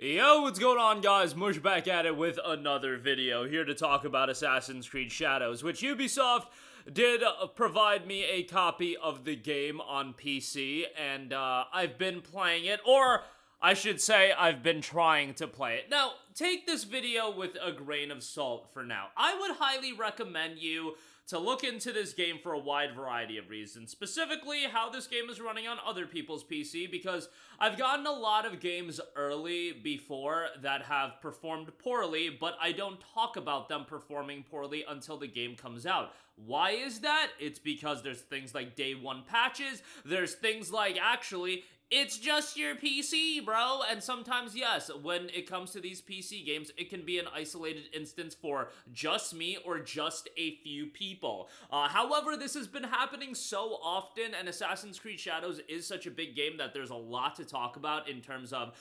Yo, what's going on, guys? Mush back at it with another video, here to talk about Assassin's Creed Shadows, which Ubisoft did provide me a copy of the game on PC, and I've been playing it, or I should say I've been trying to play it. Now, take this video with a grain of salt for now. I would highly recommend you to look into this game for a wide variety of reasons, specifically how this game is running on other people's PC, because I've gotten a lot of games early before that have performed poorly, but I don't talk about them performing poorly until the game comes out. Why is that? It's because there's things like day one patches, there's things like, actually, it's just your PC, bro. And sometimes, yes, when it comes to these PC games, it can be an isolated instance for just me or just a few people. However, this has been happening so often, and Assassin's Creed Shadows is such a big game that there's a lot to talk about in terms of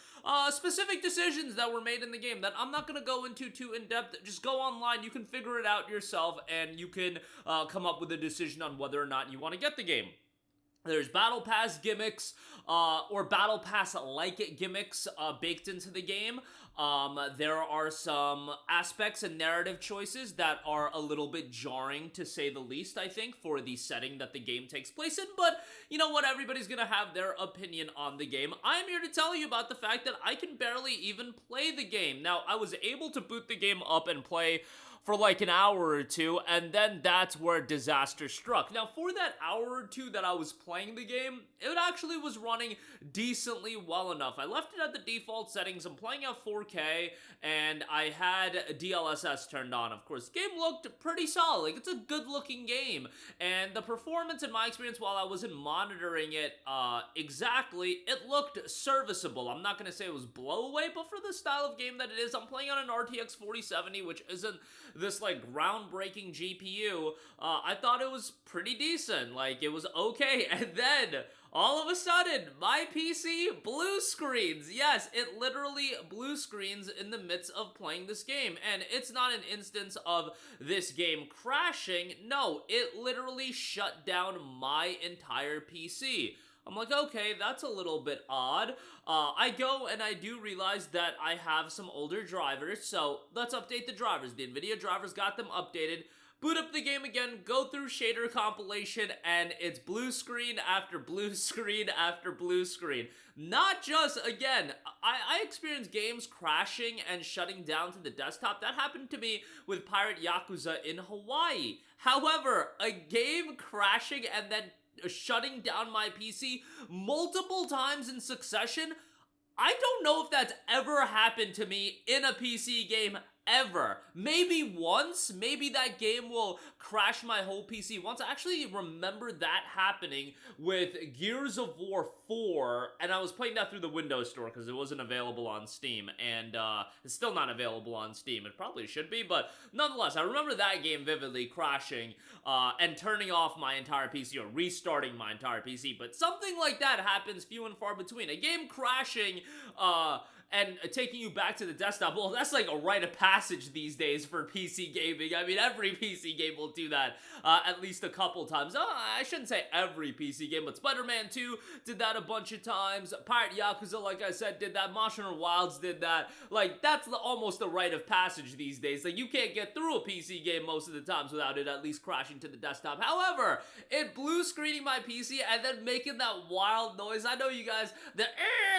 specific decisions that were made in the game that I'm not going to go into too in-depth. Just go online, you can figure it out yourself, and you can come up with a decision on whether or not you want to get the game. There's Battle Pass gimmicks, or Battle Pass-like gimmicks baked into the game. There are some aspects and narrative choices that are a little bit jarring, to say the least, I think, for the setting that the game takes place in, but you know what, everybody's gonna have their opinion on the game. I'm here to tell you about the fact that I can barely even play the game. Now, I was able to boot the game up and play for like an hour or two, and then that's where disaster struck. Now, for that hour or two that I was playing the game, it actually was running decently well enough. I left it at the default settings. I'm playing at 4K, and I had DLSS turned on. Of course, the game looked pretty solid. Like, it's a good-looking game, and the performance, in my experience, while I wasn't monitoring it exactly, it looked serviceable. I'm not going to say it was blow away, but for the style of game that it is, I'm playing on an RTX 4070, which isn't this like groundbreaking GPU. I thought it was pretty decent. Like, it was okay. And then all of a sudden, my PC blue screens. Yes, it literally blue screens in the midst of playing this game. And it's not an instance of this game crashing. No, it literally shut down my entire PC. I'm like, okay, that's a little bit odd. I go and I do realize that I have some older drivers, so let's update the drivers. The NVIDIA drivers got them updated. Boot up the game again, go through shader compilation, and it's blue screen after blue screen after blue screen. Not just, again, I experienced games crashing and shutting down to the desktop. That happened to me with Pirate Yakuza in Hawaii. However, a game crashing and then shutting down my PC multiple times in succession, I don't know if that's ever happened to me in a PC game ever. Maybe once, maybe that game will crash my whole PC once. I actually remember that happening with Gears of War 4, and I was playing that through the Windows Store because it wasn't available on Steam, and it's still not available on Steam. It probably should be, but nonetheless, I remember that game vividly crashing and turning off my entire PC or restarting my entire PC, but something like that happens few and far between. A game crashing, and taking you back to the desktop, well, that's like a rite of passage these days for PC gaming. I mean, every PC game will do that at least a couple times. I shouldn't say every PC game, but Spider-Man 2 did that a bunch of times. Pirate Yakuza, like I said, did that. Monster Hunter Wilds did that. Like, that's almost a rite of passage these days. Like, you can't get through a PC game most of the times without it at least crashing to the desktop. However, it blue screening my PC and then making that wild noise. I know you guys,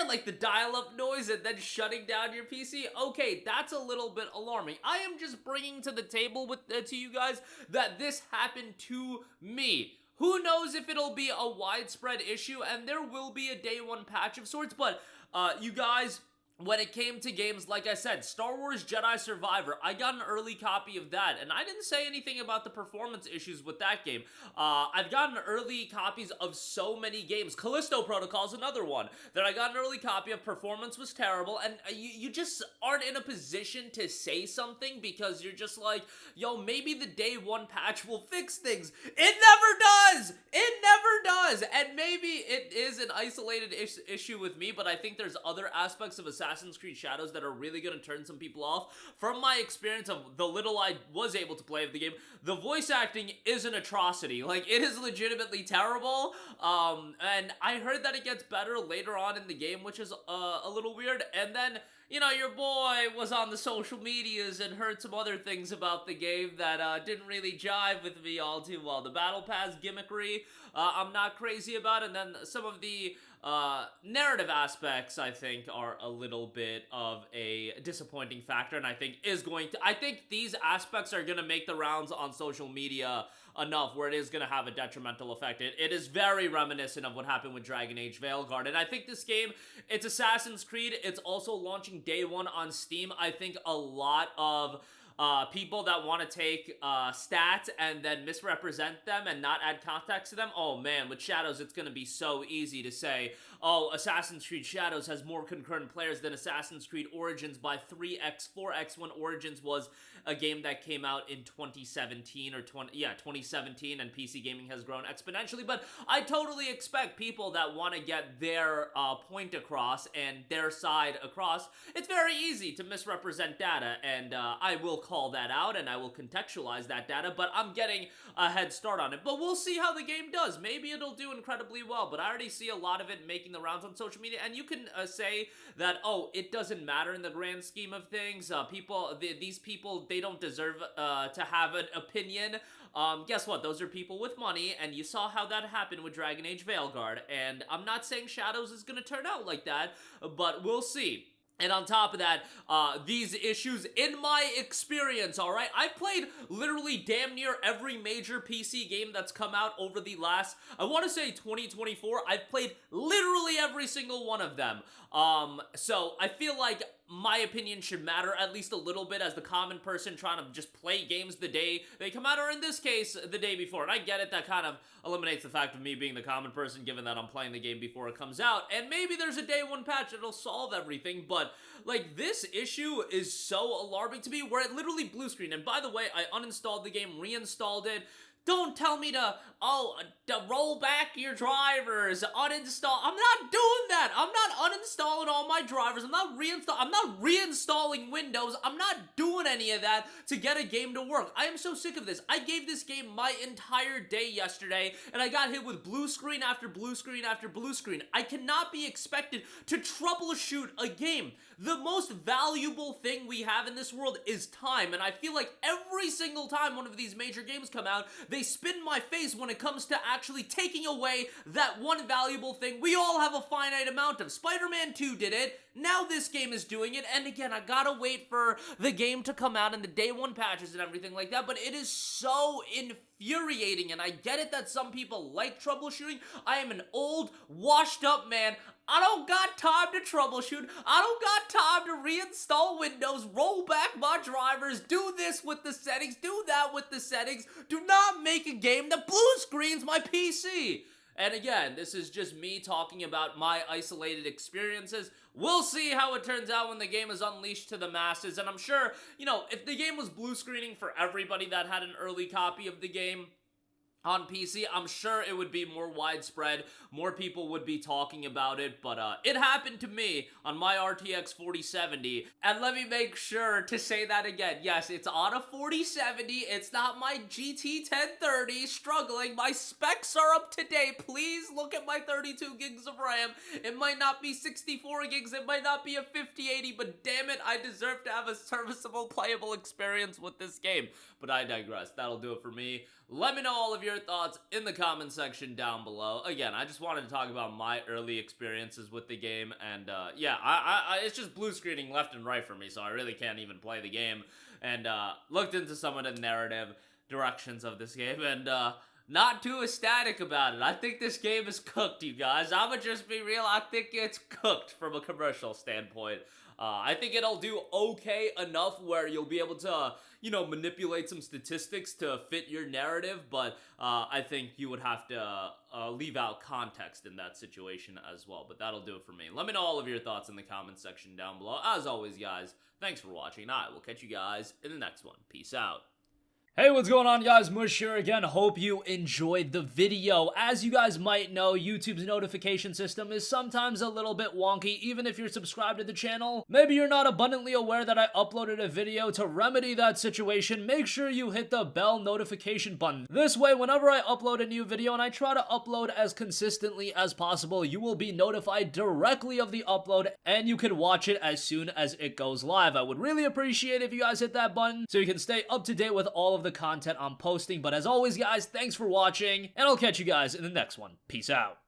like the dial-up noise, and then shutting down your PC. Okay, that's a little bit alarming. I am just bringing to the table to you guys that this happened to me. Who knows if it'll be a widespread issue, and there will be a day one patch of sorts, but you guys, when it came to games, like I said, Star Wars Jedi Survivor, I got an early copy of that, and I didn't say anything about the performance issues with that game. I've gotten early copies of so many games. Callisto Protocol is another one that I got an early copy of. Performance was terrible, and you just aren't in a position to say something because you're just like, yo, maybe the day one patch will fix things. It never does! It never does! And maybe it is an isolated issue with me, but I think there's other aspects of Assassin's Creed Shadows that are really going to turn some people off. From my experience of the little I was able to play of the game, the voice acting is an atrocity. Like, it is legitimately terrible, and I heard that it gets better later on in the game, which is a little weird. And then your boy was on the social medias and heard some other things about the game that didn't really jive with me all too well. The Battle Pass gimmickry, I'm not crazy about, and then some of the narrative aspects, I think, are a little bit of a disappointing factor, and I think these aspects are gonna make the rounds on social media enough where it is going to have a detrimental effect. It is very reminiscent of what happened with Dragon Age Veilguard, and I think this game, it's Assassin's Creed, it's also launching day one on Steam. I think a lot of people that want to take stats and then misrepresent them and not add context to them, oh man, with Shadows it's going to be so easy to say, oh, Assassin's Creed Shadows has more concurrent players than Assassin's Creed Origins by 3x, 4x, when Origins was a game that came out in 2017 or 2017, and PC gaming has grown exponentially. But I totally expect people that want to get their point across and their side across, it's very easy to misrepresent data, and I will call that out and I will contextualize that data, but I'm getting a head start on it. But we'll see how the game does. Maybe it'll do incredibly well, but I already see a lot of it making the rounds on social media, and you can say that, oh, it doesn't matter in the grand scheme of things. These people, they don't deserve to have an opinion. Guess what? Those are people with money, and you saw how that happened with Dragon Age Veilguard, and I'm not saying Shadows is gonna turn out like that, but we'll see. And on top of that, these issues, in my experience, alright? I've played literally damn near every major PC game that's come out over the last, I want to say 2024. I've played literally every single one of them. So I feel like my opinion should matter at least a little bit as the common person trying to just play games the day they come out, or in this case, the day before. And I get it, that kind of eliminates the fact of me being the common person, given that I'm playing the game before it comes out. And maybe there's a day one patch that'll solve everything, but like, this issue is so alarming to me where it literally blue screened. And by the way, I uninstalled the game, reinstalled it. Don't tell me to roll back your drivers, uninstall. I'm not doing that. I'm not uninstalling all my drivers. I'm not reinstalling Windows. I'm not doing any of that to get a game to work. I am so sick of this. I gave this game my entire day yesterday, and I got hit with blue screen after blue screen after blue screen. I cannot be expected to troubleshoot a game. The most valuable thing we have in this world is time, and I feel like every single time one of these major games come out, they spin my face when it comes to actually taking away that one valuable thing we all have a finite amount of. Spider-Man 2 did it, now this game is doing it, and again, I gotta wait for the game to come out and the day one patches and everything like that, but it is so infuriating, and I get it that some people like troubleshooting. I am an old, washed up man. I don't got time to troubleshoot. I don't got time to reinstall Windows, roll back my drivers, do this with the settings, do that with the settings. Do not make a game that blue screens my PC. And again, this is just me talking about my isolated experiences. We'll see how it turns out when the game is unleashed to the masses. And I'm sure, if the game was blue screening for everybody that had an early copy of the game on PC, I'm sure it would be more widespread, more people would be talking about it, but it happened to me on my RTX 4070, and let me make sure to say that again. Yes, it's on a 4070, it's not my GT 1030 struggling, my specs are up to date. Please look at my 32 gigs of RAM. It might not be 64 gigs, it might not be a 5080, but damn it, I deserve to have a serviceable, playable experience with this game. But I digress. That'll do it for me. Let me know all of your thoughts in the comment section down below. Again, I just wanted to talk about my early experiences with the game, and yeah, it's just blue screening left and right for me, so I really can't even play the game. And looked into some of the narrative directions of this game, and not too ecstatic about it. I think this game is cooked, you guys. I'ma just be real, I think it's cooked from a commercial standpoint. I think it'll do okay enough where you'll be able to, manipulate some statistics to fit your narrative, but I think you would have to leave out context in that situation as well. But that'll do it for me. Let me know all of your thoughts in the comment section down below. As always, guys, thanks for watching. I will catch you guys in the next one. Peace out. Hey, what's going on, guys? Mush here again. Hope you enjoyed the video. As you guys might know, YouTube's notification system is sometimes a little bit wonky, even if you're subscribed to the channel. Maybe you're not abundantly aware that I uploaded a video. To remedy that situation, make sure you hit the bell notification button. This way, whenever I upload a new video, and I try to upload as consistently as possible, you will be notified directly of the upload, and you can watch it as soon as it goes live. I would really appreciate if you guys hit that button so you can stay up to date with all of the content I'm posting. But as always, guys, thanks for watching, and I'll catch you guys in the next one. Peace out.